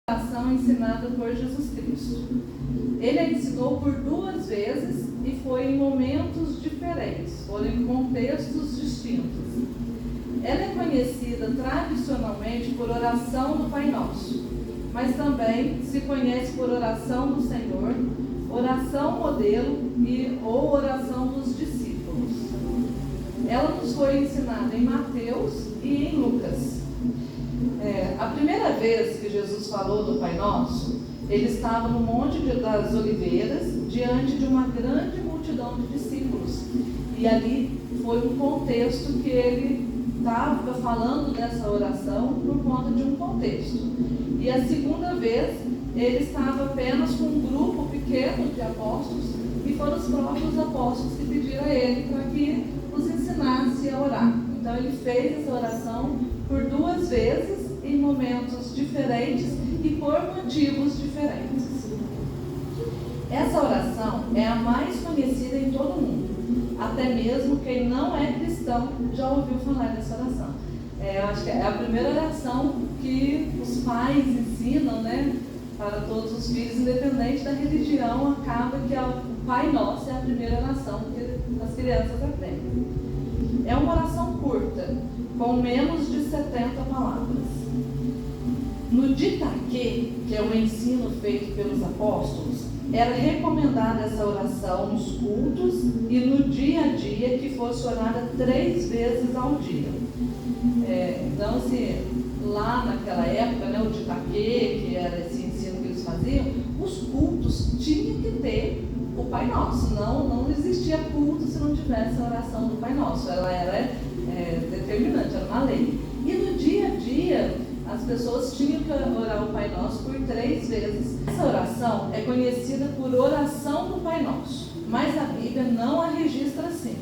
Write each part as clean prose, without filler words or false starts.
oração ensinada por Jesus Cristo. Ele a ensinou por 2 vezes e foi em momentos diferentes, foram em contextos distintos. Ela é conhecida tradicionalmente por oração do Pai Nosso, mas também se conhece por oração do Senhor, oração modelo ou oração dos discípulos. Ela nos foi ensinada em Mateus e em Lucas. A primeira vez que Jesus falou do Pai Nosso, ele estava no Monte das Oliveiras, diante de uma grande multidão de discípulos. E ali foi um contexto que ele estava falando dessa oração por conta de um contexto. E a segunda vez, ele estava apenas com um grupo pequeno de apóstolos, e foram os próprios apóstolos que pediram a ele para que os ensinasse a orar. Então ele fez essa oração por 2 vezes, em momentos diferentes e por motivos diferentes. Essa oração é a mais conhecida em todo o mundo. Até mesmo quem não é cristão já ouviu falar dessa oração. Eu acho que é a primeira oração que os pais ensinam, né, para todos os filhos, independente da religião, acaba que o Pai Nosso é a primeira oração que as crianças aprendem. É uma oração curta, com menos de 70 palavras. No Didaquê, que é o ensino feito pelos apóstolos, era recomendada essa oração nos cultos e no dia a dia, que fosse orada 3 vezes ao dia. Então, assim, lá naquela época, né, o Didaquê, que era esse ensino que eles faziam, os cultos tinham que ter o Pai Nosso. Não existia culto se não tivesse a oração do Pai Nosso. Ela era determinante, era uma lei. E no dia a dia, as pessoas tinham que orar o Pai Nosso por 3 vezes. Essa oração é conhecida por oração do Pai Nosso, mas a Bíblia não a registra assim.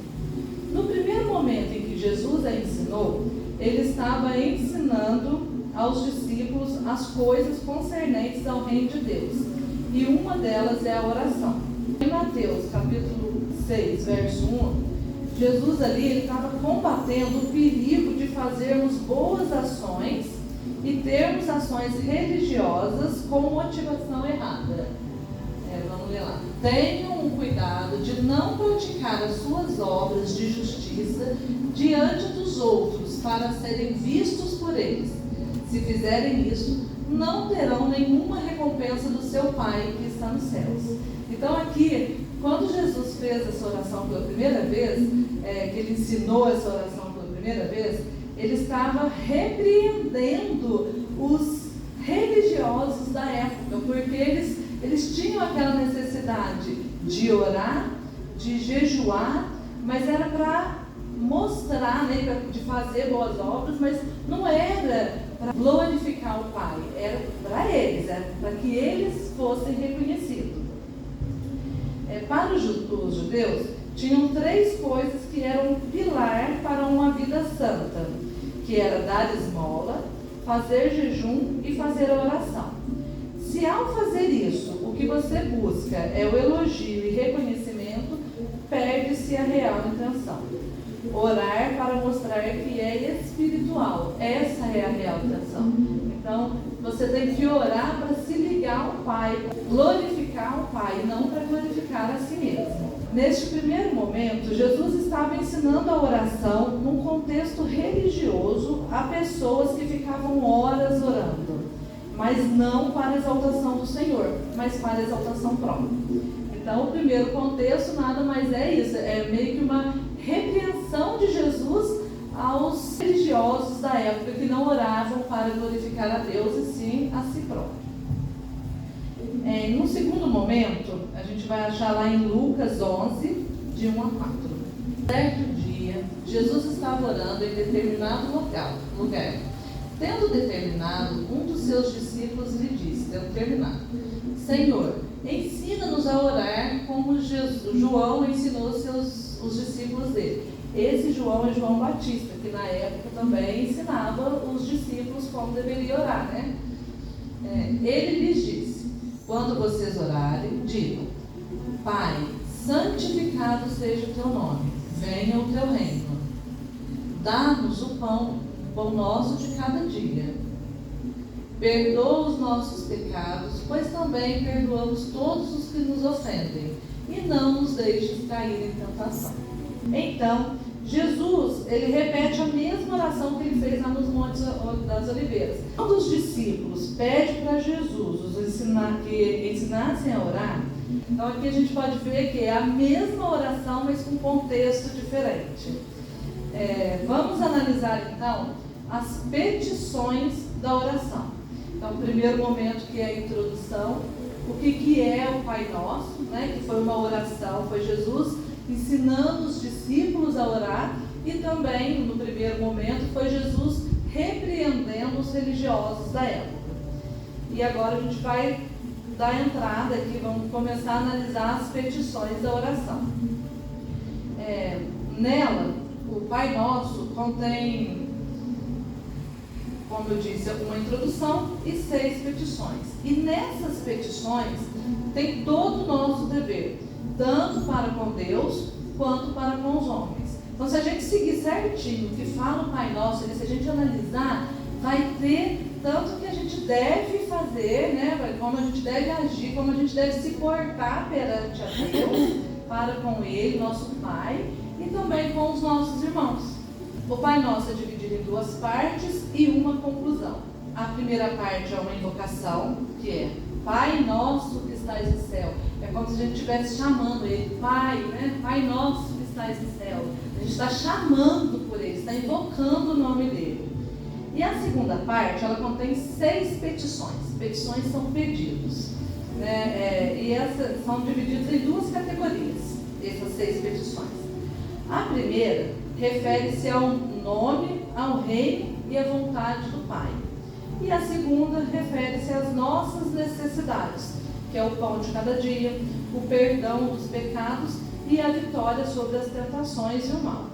No primeiro momento em que Jesus a ensinou, ele estava ensinando aos discípulos as coisas concernentes ao reino de Deus. E uma delas é a oração. Em Mateus, capítulo 6, verso 1, Jesus ali estava combatendo o perigo de fazermos boas ações e termos ações religiosas com motivação errada. Vamos ler lá. Tenham cuidado de não praticar as suas obras de justiça diante dos outros para serem vistos por eles. Se fizerem isso, não terão nenhuma recompensa do seu Pai que está nos céus. Então aqui, quando Jesus fez essa oração pela primeira vez, que ele ensinou essa oração pela primeira vez, ele estava repreendendo os religiosos da época, porque eles tinham aquela necessidade de orar, de jejuar, mas era para mostrar, né, de fazer boas obras, mas não era para glorificar o Pai, era para eles, era para que eles fossem reconhecidos. Para os judeus, tinham 3 coisas que eram pilar para uma vida santa, que era dar esmola, fazer jejum e fazer a oração. Se ao fazer isso, o que você busca é o elogio e reconhecimento, perde-se a real intenção. Orar para mostrar que é espiritual, essa é a real intenção. Então, você tem que orar para se ligar ao Pai, para glorificar o Pai, não para glorificar a si mesmo. Neste primeiro momento, Jesus estava ensinando a oração num contexto religioso a pessoas que ficavam horas orando, mas não para a exaltação do Senhor, mas para a exaltação própria. Então, o primeiro contexto nada mais é isso, é meio que uma repreensão de Jesus aos religiosos da época que não oravam para glorificar a Deus e sim a si próprio. No segundo momento, a gente vai achar lá em Lucas 11, de 1 a 4. Certo dia, Jesus estava orando em determinado lugar. Tendo determinado, um dos seus discípulos lhe disse, Senhor, ensina-nos a orar como João ensinou os discípulos dele. Esse João é João Batista, que na época também ensinava os discípulos como deveriam orar, né? Ele lhes disse, quando vocês orarem, digam, Pai, santificado seja o teu nome, venha o teu reino. Dá-nos o pão nosso de cada dia. perdoa os nossos pecados, pois também perdoamos todos os que nos ofendem, e não nos deixes cair em tentação. Então, Jesus, ele repete a mesma oração que ele fez lá nos Montes das Oliveiras. Quando os discípulos pedem para Jesus que ensinassem a orar, então aqui a gente pode ver que é a mesma oração, mas com contexto diferente. Vamos analisar então as petições da oração. Então, o primeiro momento, que é a introdução, o que é o Pai Nosso, né? Que foi uma oração, foi Jesus ensinando os discípulos a orar, e também, no primeiro momento, foi Jesus repreendendo os religiosos da época. E agora a gente vai dar entrada aqui, vamos começar a analisar as petições da oração. Nela, o Pai Nosso contém, como eu disse, uma introdução e 6 petições. E nessas petições tem todo o nosso dever, tanto para com Deus quanto para com os homens. Então, se a gente seguir certinho o que fala o Pai Nosso, se a gente analisar, vai ter tanto que a gente deve fazer, né? Como a gente deve agir, como a gente deve se portar perante a Deus, para com Ele, nosso Pai, e também com os nossos irmãos. O Pai Nosso é dividido em 2 partes e uma conclusão. A primeira parte é uma invocação, que é Pai Nosso que estás no céu. É como se a gente estivesse chamando Ele, Pai, né? Pai Nosso que estás no céu. A gente está chamando por Ele, está invocando o nome dEle. E a segunda parte, ela contém 6 petições. Petições são pedidos, né? E essas são divididas em 2 categorias, essas 6 petições. A primeira refere-se ao nome, ao reino e à vontade do Pai. E a segunda refere-se às nossas necessidades, que é o pão de cada dia, o perdão dos pecados e a vitória sobre as tentações e o mal.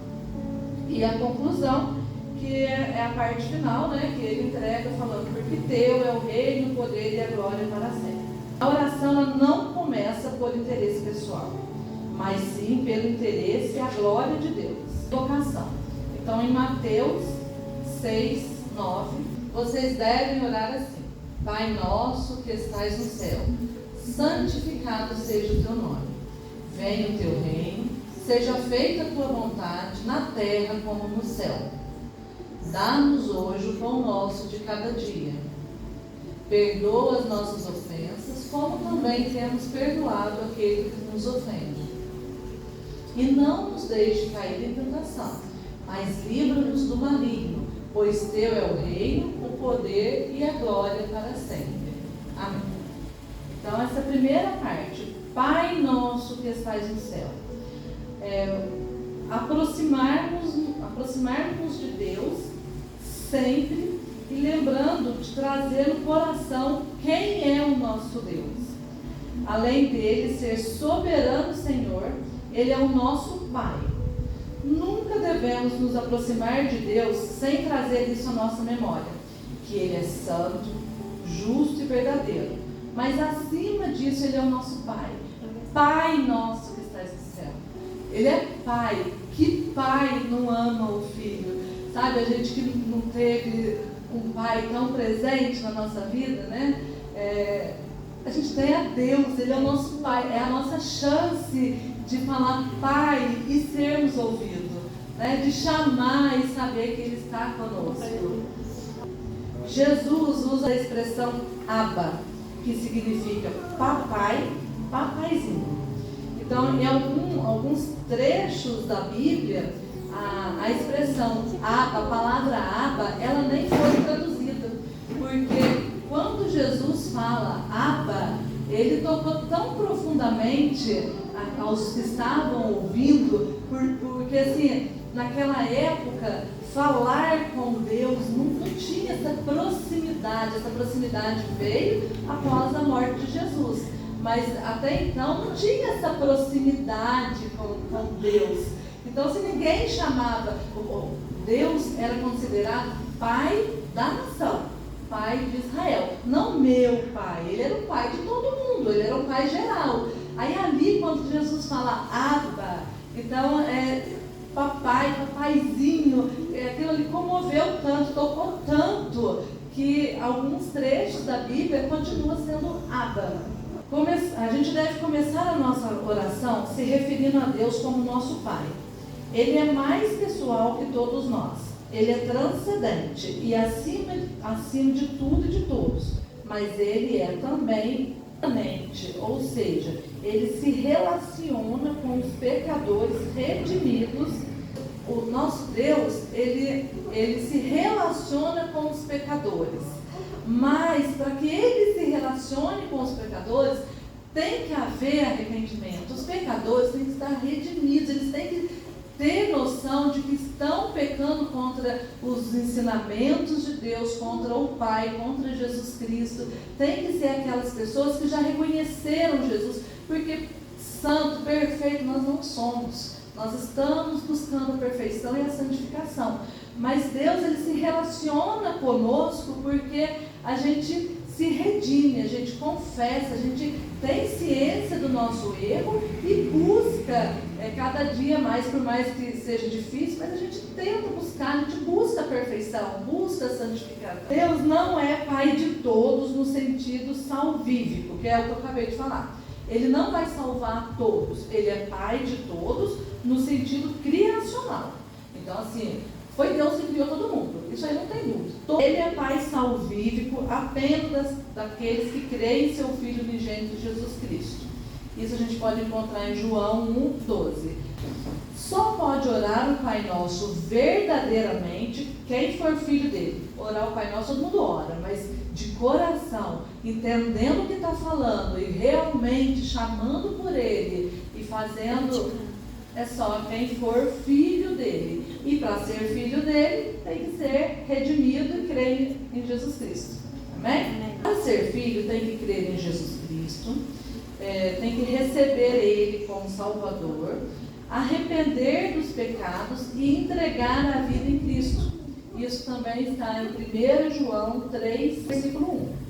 E a conclusão, que é a parte final, né, que ele entrega falando, porque teu é o reino, o poder e a glória para sempre. A oração ela não começa por interesse pessoal, mas sim pelo interesse e a glória de Deus. Vocação. Então, em Mateus 6, 9, vocês devem orar assim: Pai nosso que estais no céu, santificado seja o teu nome. Venha o teu reino, seja feita a tua vontade, na terra como no céu. Dá-nos hoje o pão nosso de cada dia. Perdoa as nossas ofensas, como também temos perdoado aquele que nos ofende. E não nos deixe cair em tentação, mas livra-nos do maligno, pois teu é o reino, o poder e a glória para sempre. Amém. Então, essa primeira parte, Pai nosso que estais no céu, aproximarmos de Deus sempre, e lembrando de trazer no coração quem é o nosso Deus. Além dele ser soberano Senhor, Ele é o nosso Pai. Nunca devemos nos aproximar de Deus sem trazer isso à nossa memória, que Ele é santo, justo e verdadeiro. Mas acima disso, Ele é o nosso Pai. Pai nosso que estás no céu. Ele é Pai. Que pai não ama o filho? Sabe, a gente que não teve um pai tão presente na nossa vida, né? A gente tem a Deus, Ele é o nosso Pai, é a nossa chance de falar Pai e sermos ouvidos, né? De chamar e saber que Ele está conosco. Jesus usa a expressão Abba, que significa papai, papaizinho. Então, em alguns trechos da Bíblia, a expressão Abba, a palavra Abba, ela nem foi traduzida, porque quando Jesus fala Abba, ele tocou tão profundamente aos que estavam ouvindo, porque assim, naquela época, falar com Deus não tinha essa proximidade veio após a morte de Jesus, mas até então não tinha essa proximidade com Deus. Então, se ninguém chamava, Deus era considerado Pai da nação, Pai de Israel, não meu Pai. Ele era o Pai de todo mundo, Ele era o Pai geral. Aí ali, quando Jesus fala Abba, então papai, papaizinho, aquilo ali comoveu tanto, tocou tanto, que alguns trechos da Bíblia continuam sendo Abba. A gente deve começar a nossa oração se referindo a Deus como nosso Pai. Ele é mais pessoal que todos nós. Ele é transcendente e acima de tudo e de todos. Mas Ele é também imanente, ou seja, Ele se relaciona com os pecadores redimidos. O nosso Deus, ele se relaciona com os pecadores. Mas para que Ele se relacione com os pecadores, tem que haver arrependimento. Os pecadores têm que estar redimidos, eles têm que ter noção de que estão pecando contra os ensinamentos de Deus, contra o Pai, contra Jesus Cristo. Tem que ser aquelas pessoas que já reconheceram Jesus, porque santo, perfeito, nós não somos. Nós estamos buscando a perfeição e a santificação. Mas Deus, Ele se relaciona conosco porque a gente se redime, a gente confessa, a gente tem ciência do nosso erro e busca cada dia mais, por mais que seja difícil, mas a gente tenta buscar, a gente busca a perfeição, busca a santificação. Deus não é Pai de todos no sentido salvífico, que é o que eu acabei de falar. Ele não vai salvar todos, Ele é Pai de todos no sentido criacional. Então, assim, foi Deus que criou todo mundo, isso aí não tem dúvida. Ele é Pai salvífico apenas daqueles que creem em seu Filho unigênito Jesus Cristo. Isso a gente pode encontrar em João 1,12. Só pode orar o Pai Nosso verdadeiramente quem for filho dele. Orar o Pai Nosso todo mundo ora, mas de coração, entendendo o que está falando e realmente chamando por ele e fazendo, é só quem for filho dele. E para ser filho dele, tem que ser redimido e crer em Jesus Cristo. Amém? Para ser filho, tem que crer em Jesus Cristo, tem que receber ele como Salvador, arrepender dos pecados e entregar a vida em Cristo. Isso também está em 1 João 3, versículo 1.